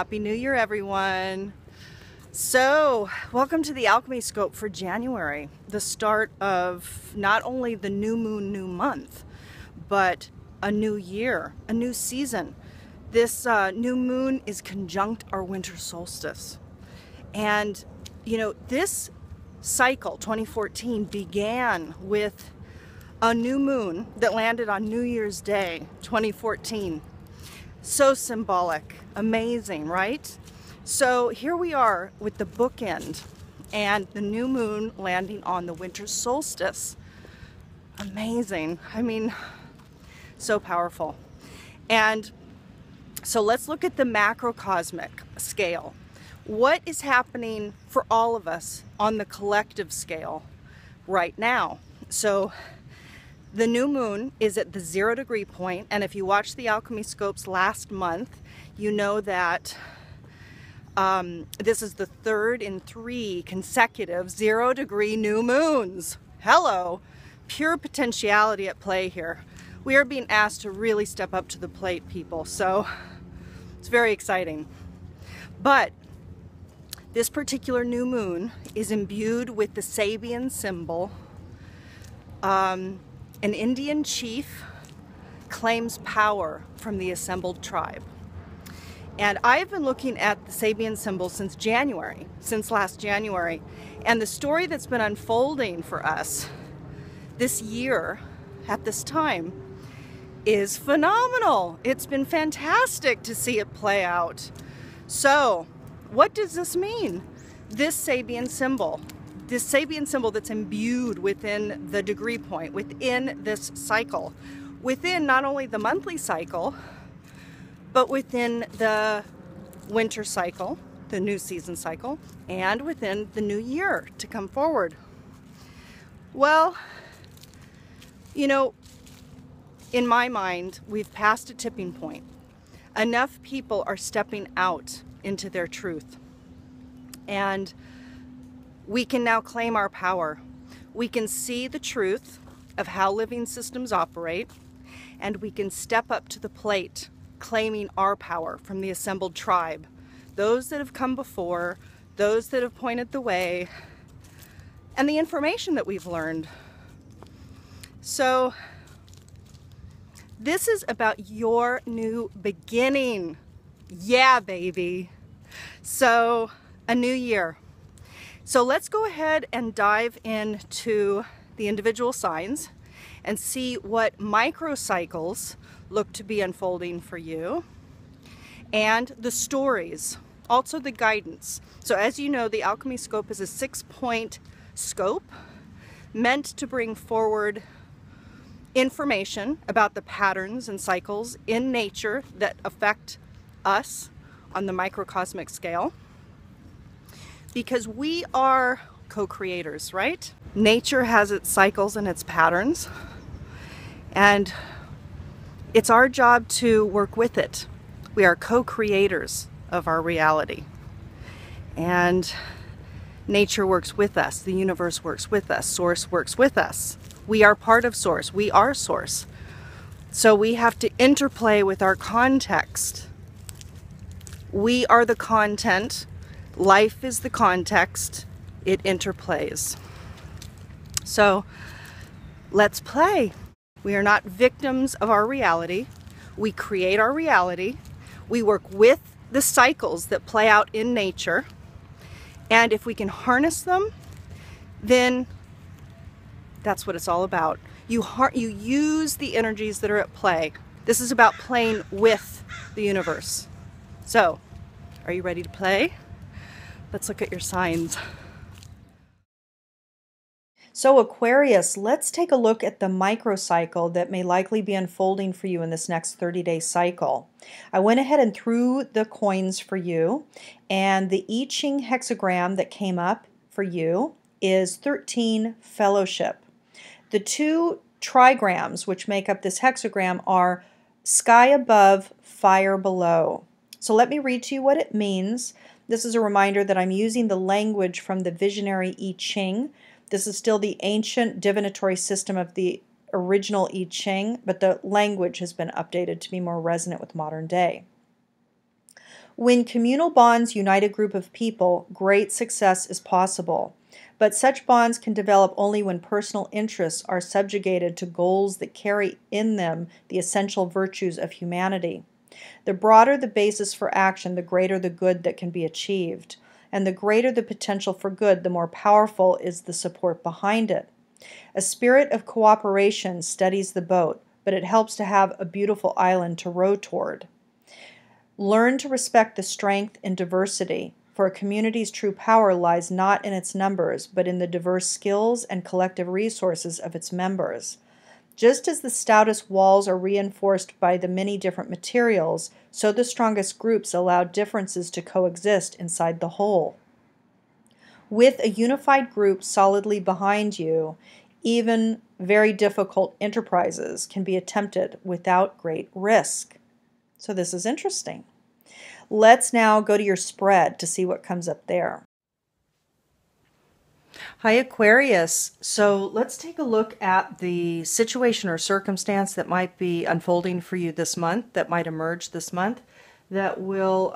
Happy New Year, everyone. So, welcome to the Alchemy Scope for January, the start of not only the new moon, new month, but a new year, a new season. This new moon is conjunct our winter solstice. And, you know, this cycle, 2014, began with a new moon that landed on New Year's Day, 2014. So symbolic, amazing, right? So here we are with the bookend and the new moon landing on the winter solstice. Amazing. I mean, so powerful. And so let's look at the macrocosmic scale. What is happening for all of us on the collective scale right now? So the new moon is at the 0-degree point, and if you watched the Alchemy Scopes last month, you know that this is the third in 3 consecutive 0-degree new moons. Hello, pure potentiality at play here. We are being asked to really step up to the plate, people, so it's very exciting. But this particular new moon is imbued with the Sabian symbol. An Indian chief claims power from the assembled tribe. And I've been looking at the Sabian symbol since January, since last January. And the story that's been unfolding for us this year at this time is phenomenal. It's been fantastic to see it play out. So, what does this mean? This Sabian symbol that's imbued within the degree point, within this cycle, within not only the monthly cycle, but within the winter cycle, the new season cycle, and within the new year to come forward. Well, you know, in my mind, we've passed a tipping point. Enough people are stepping out into their truth. And we can now claim our power. We can see the truth of how living systems operate, and we can step up to the plate, claiming our power from the assembled tribe. Those that have come before, those that have pointed the way, and the information that we've learned. So, this is about your new beginning. Yeah, baby. So, a new year. So let's go ahead and dive into the individual signs and see what microcycles look to be unfolding for you, and the stories, also the guidance. So as you know, the Alchemy Scope is a 6-point scope meant to bring forward information about the patterns and cycles in nature that affect us on the microcosmic scale. Because we are co-creators, right? Nature has its cycles and its patterns, and it's our job to work with it. We are co-creators of our reality. And nature works with us, the universe works with us, Source works with us. We are part of Source, we are Source. So we have to interplay with our context. We are the content. Life is the context, it interplays. So let's play. We are not victims of our reality. We create our reality. We work with the cycles that play out in nature. And if we can harness them, then that's what it's all about. You use the energies that are at play. This is about playing with the universe. So, are you ready to play? Let's look at your signs. So Aquarius, let's take a look at the microcycle that may likely be unfolding for you in this next 30-day cycle. I went ahead and threw the coins for you, and the I Ching hexagram that came up for you is 13 fellowship. The 2 trigrams which make up this hexagram are sky above, fire below. So let me read to you what it means. This is a reminder that I'm using the language from the visionary I Ching. This is still the ancient divinatory system of the original I Ching, but the language has been updated to be more resonant with modern day. When communal bonds unite a group of people, great success is possible. But such bonds can develop only when personal interests are subjugated to goals that carry in them the essential virtues of humanity. The broader the basis for action, the greater the good that can be achieved. And the greater the potential for good, the more powerful is the support behind it. A spirit of cooperation steadies the boat, but it helps to have a beautiful island to row toward. Learn to respect the strength in diversity, for a community's true power lies not in its numbers, but in the diverse skills and collective resources of its members. Just as the stoutest walls are reinforced by the many different materials, so the strongest groups allow differences to coexist inside the whole. With a unified group solidly behind you, even very difficult enterprises can be attempted without great risk. So this is interesting. Let's now go to your spread to see what comes up there. Hi, Aquarius. So let's take a look at the situation or circumstance that might be unfolding for you this month, that might emerge this month, that will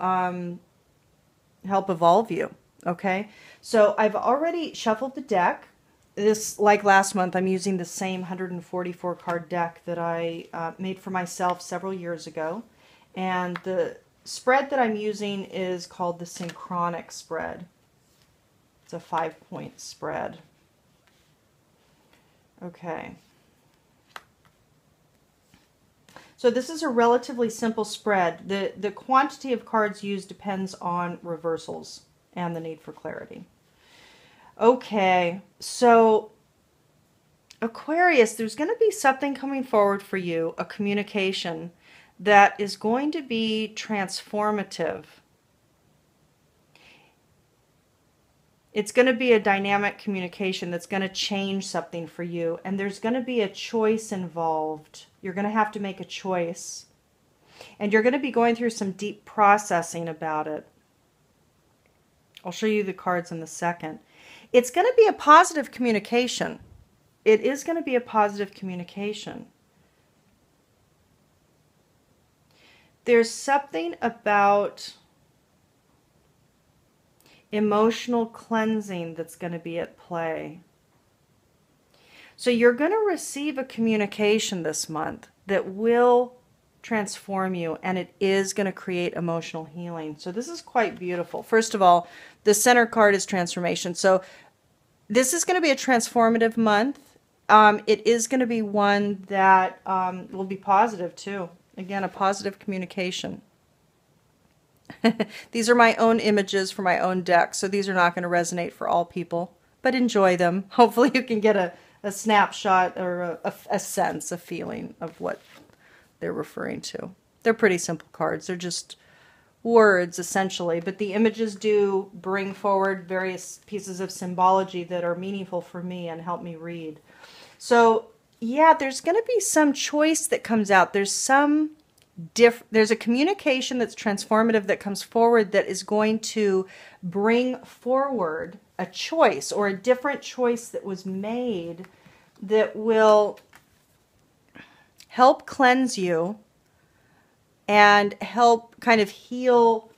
help evolve you. Okay, so I've already shuffled the deck. This, like last month, I'm using the same 144 card deck that I made for myself several years ago. And the spread that I'm using is called the synchronic spread. It's a 5-point spread. Okay. So this is a relatively simple spread. The quantity of cards used depends on reversals and the need for clarity. Okay, so Aquarius, there's going to be something coming forward for you, a communication that is going to be transformative. It's going to be a dynamic communication that's going to change something for you, and there's going to be a choice involved. You're going to have to make a choice, and you're going to be going through some deep processing about it. I'll show you the cards in a second. It's going to be a positive communication. It is going to be a positive communication. There's something about emotional cleansing that's going to be at play. So you're going to receive a communication this month that will transform you, and it is going to create emotional healing. So this is quite beautiful. First of all, the center card is transformation. So this is going to be a transformative month. It is going to be one that will be positive too. Again, a positive communication. These are my own images for my own deck, so these are not going to resonate for all people, but enjoy them. Hopefully you can get a snapshot or a sense, a feeling of what they're referring to. They're pretty simple cards. They're just words, essentially, but the images do bring forward various pieces of symbology that are meaningful for me and help me read. So, yeah, there's going to be some choice that comes out. There's a communication that's transformative that comes forward that is going to bring forward a choice or a different choice that was made that will help cleanse you and help kind of heal.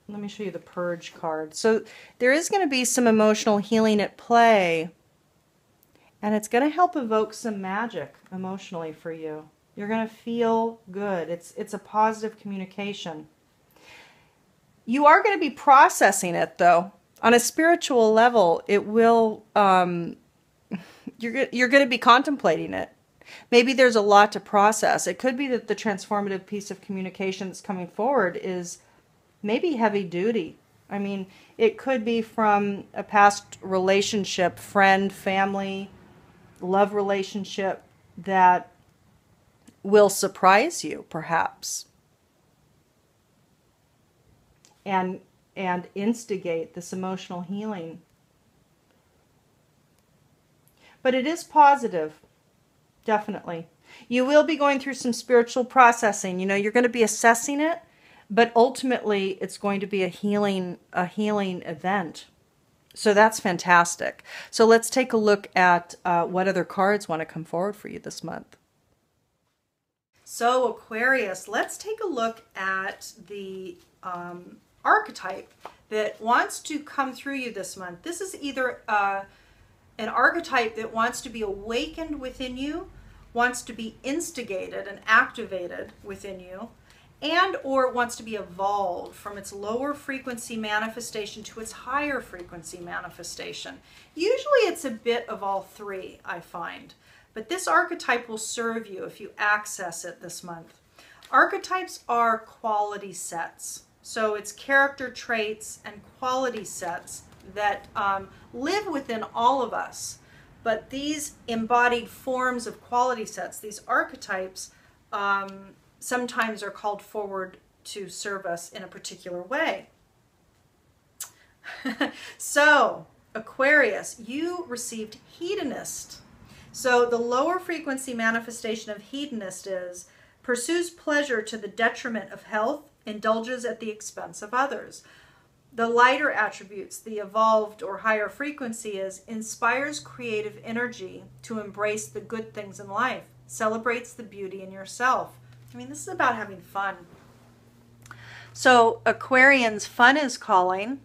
Let me show you the Purge card. So there is going to be some emotional healing at play, and it's going to help evoke some magic emotionally for you. You're going to feel good. It's a positive communication. You are going to be processing it, though. On a spiritual level, it will, you're going to be contemplating it. Maybe there's a lot to process. It could be that the transformative piece of communication that's coming forward is maybe heavy duty. I mean, it could be from a past relationship, friend, family, love relationship that will surprise you, perhaps, and instigate this emotional healing. But it is positive, definitely. You will be going through some spiritual processing. You know, you're going to be assessing it, but ultimately it's going to be a healing event. So that's fantastic. So let's take a look at what other cards want to come forward for you this month. So Aquarius, let's take a look at the archetype that wants to come through you this month. This is either an archetype that wants to be awakened within you, wants to be instigated and activated within you, and or wants to be evolved from its lower frequency manifestation to its higher frequency manifestation. Usually it's a bit of all three, I find. But this archetype will serve you if you access it this month. Archetypes are quality sets. So it's character traits and quality sets that live within all of us. But these embodied forms of quality sets, these archetypes, sometimes are called forward to serve us in a particular way. So, Aquarius, you received hedonist. So the lower frequency manifestation of hedonist is pursues pleasure to the detriment of health, indulges at the expense of others. The lighter attributes, the evolved or higher frequency, is inspires creative energy to embrace the good things in life, celebrates the beauty in yourself. I mean, this is about having fun. So Aquarians, fun is calling.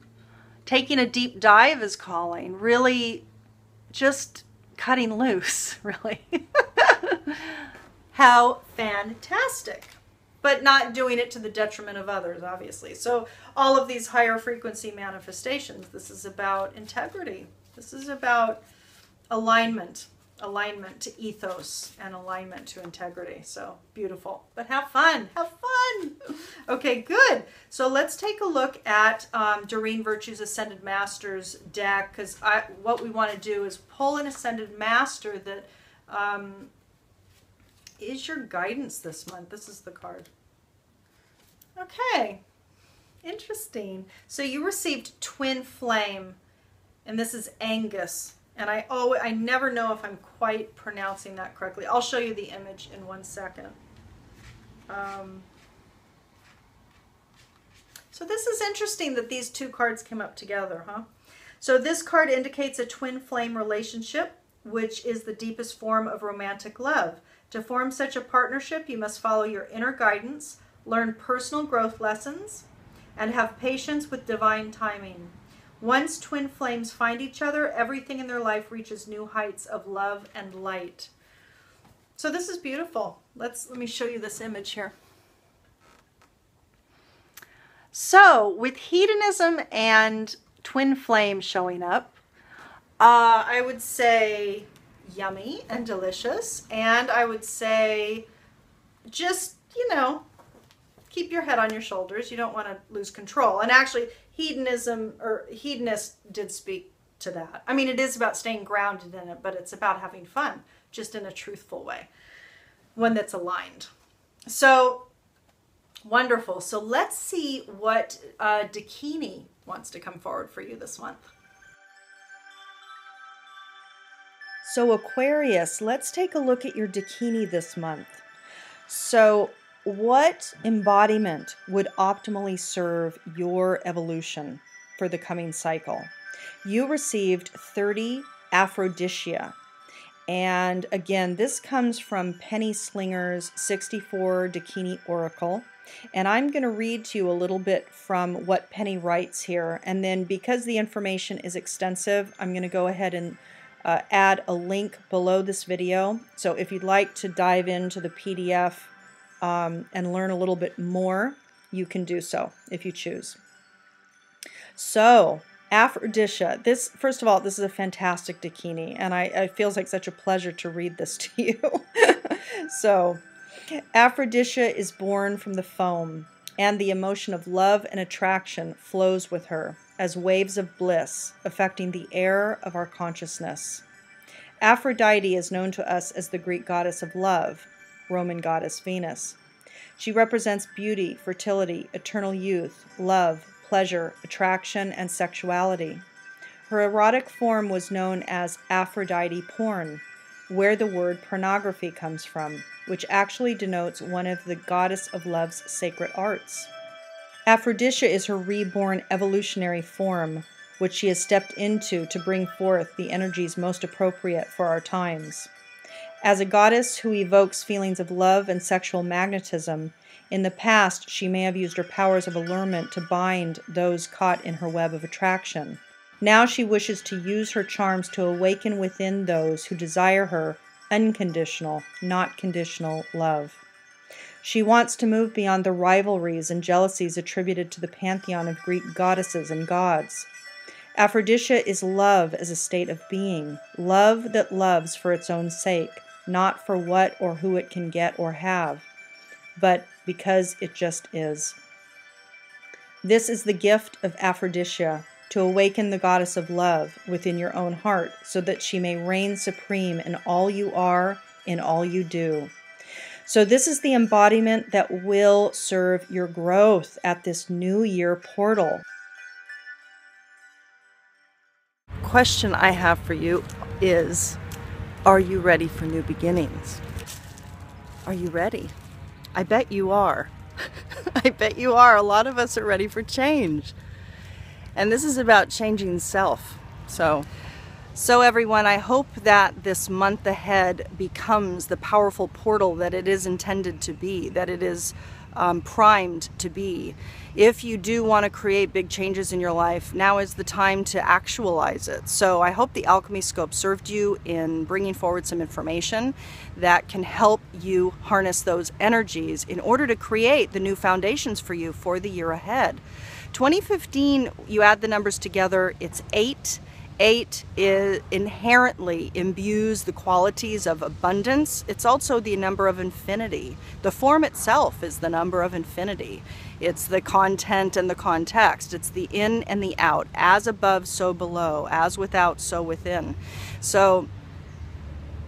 Taking a deep dive is calling. Really just cutting loose, really. How fantastic. But not doing it to the detriment of others, obviously. So all of these higher frequency manifestations, this is about integrity. This is about alignment to ethos and alignment to integrity. So beautiful. But have fun. Have fun. Okay, good. So let's take a look at Doreen Virtue's Ascended Masters deck, because what we want to do is pull an Ascended Master that is your guidance this month. This is the card. Okay. Interesting. So you received Twin Flame, and this is Angus. And I never know if I'm quite pronouncing that correctly. I'll show you the image in 1 second. So this is interesting that these two cards came up together, huh? So this card indicates a twin flame relationship, which is the deepest form of romantic love. To form such a partnership, you must follow your inner guidance, learn personal growth lessons, and have patience with divine timing. Once twin flames find each other, everything in their life reaches new heights of love and light. So this is beautiful. Let me show you this image here. So with hedonism and twin flame showing up, I would say yummy and delicious. And I would say just, keep your head on your shoulders. You don't want to lose control. And actually, hedonism or hedonist did speak to that. I mean, it is about staying grounded in it, but it's about having fun, just in a truthful way, one that's aligned. So wonderful. So let's see what Dakini wants to come forward for you this month. So Aquarius, let's take a look at your Dakini this month. So what embodiment would optimally serve your evolution for the coming cycle? You received 30 Aphrodisia. And again, this comes from Penny Slinger's 64 Dakini Oracle. And I'm going to read to you a little bit from what Penny writes here. And then because the information is extensive, I'm going to go ahead and add a link below this video. So if you'd like to dive into the PDF and learn a little bit more, you can do so if you choose. So Aphrodisia, first of all, this is a fantastic Dakini, and it feels like such a pleasure to read this to you. So Aphrodisia is born from the foam, and the emotion of love and attraction flows with her as waves of bliss, affecting the air of our consciousness. Aphrodite is known to us as the Greek goddess of love, Roman goddess Venus. She represents beauty, fertility, eternal youth, love, pleasure, attraction, and sexuality. Her erotic form was known as Aphrodite porn, where the word pornography comes from, which actually denotes one of the goddess of love's sacred arts. Aphrodisia is her reborn evolutionary form, which she has stepped into to bring forth the energies most appropriate for our times. As a goddess who evokes feelings of love and sexual magnetism, in the past she may have used her powers of allurement to bind those caught in her web of attraction. Now she wishes to use her charms to awaken within those who desire her unconditional, not conditional love. She wants to move beyond the rivalries and jealousies attributed to the pantheon of Greek goddesses and gods. Aphrodisia is love as a state of being, love that loves for its own sake, not for what or who it can get or have, but because it just is. This is the gift of Aphrodisia, to awaken the goddess of love within your own heart so that she may reign supreme in all you are, in all you do. So this is the embodiment that will serve your growth at this new year portal. Question I have for you is, are you ready for new beginnings? Are you ready? I bet you are. I bet you are. A lot of us are ready for change. And this is about changing self. So everyone, I hope that this month ahead becomes the powerful portal that it is intended to be, that it is primed to be. If you do want to create big changes in your life, now is the time to actualize it. So I hope the Alchemy Scope served you in bringing forward some information that can help you harness those energies in order to create the new foundations for you for the year ahead. 2015, you add the numbers together, it's 8. 8 inherently imbues the qualities of abundance. It's also the number of infinity. The form itself is the number of infinity. It's the content and the context. It's the in and the out. As above, so below. As without, so within. So,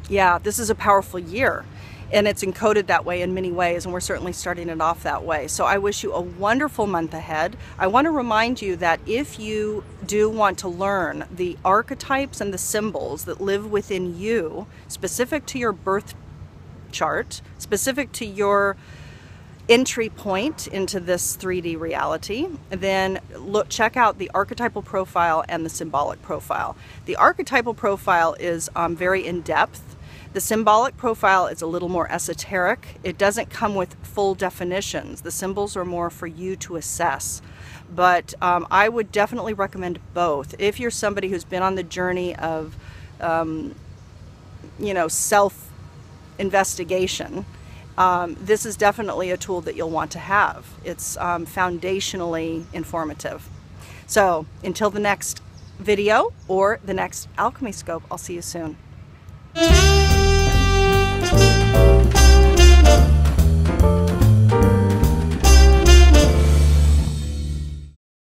yeah, this is a powerful year. And it's encoded that way in many ways, and we're certainly starting it off that way. So I wish you a wonderful month ahead. I want to remind you that if you do want to learn the archetypes and the symbols that live within you, specific to your birth chart, specific to your entry point into this 3D reality, then check out the archetypal profile and the symbolic profile. The archetypal profile is very in-depth. The symbolic profile is a little more esoteric. It doesn't come with full definitions. The symbols are more for you to assess. But I would definitely recommend both. If you're somebody who's been on the journey of, self-investigation, this is definitely a tool that you'll want to have. It's foundationally informative. So until the next video or the next Alchemy Scope, I'll see you soon.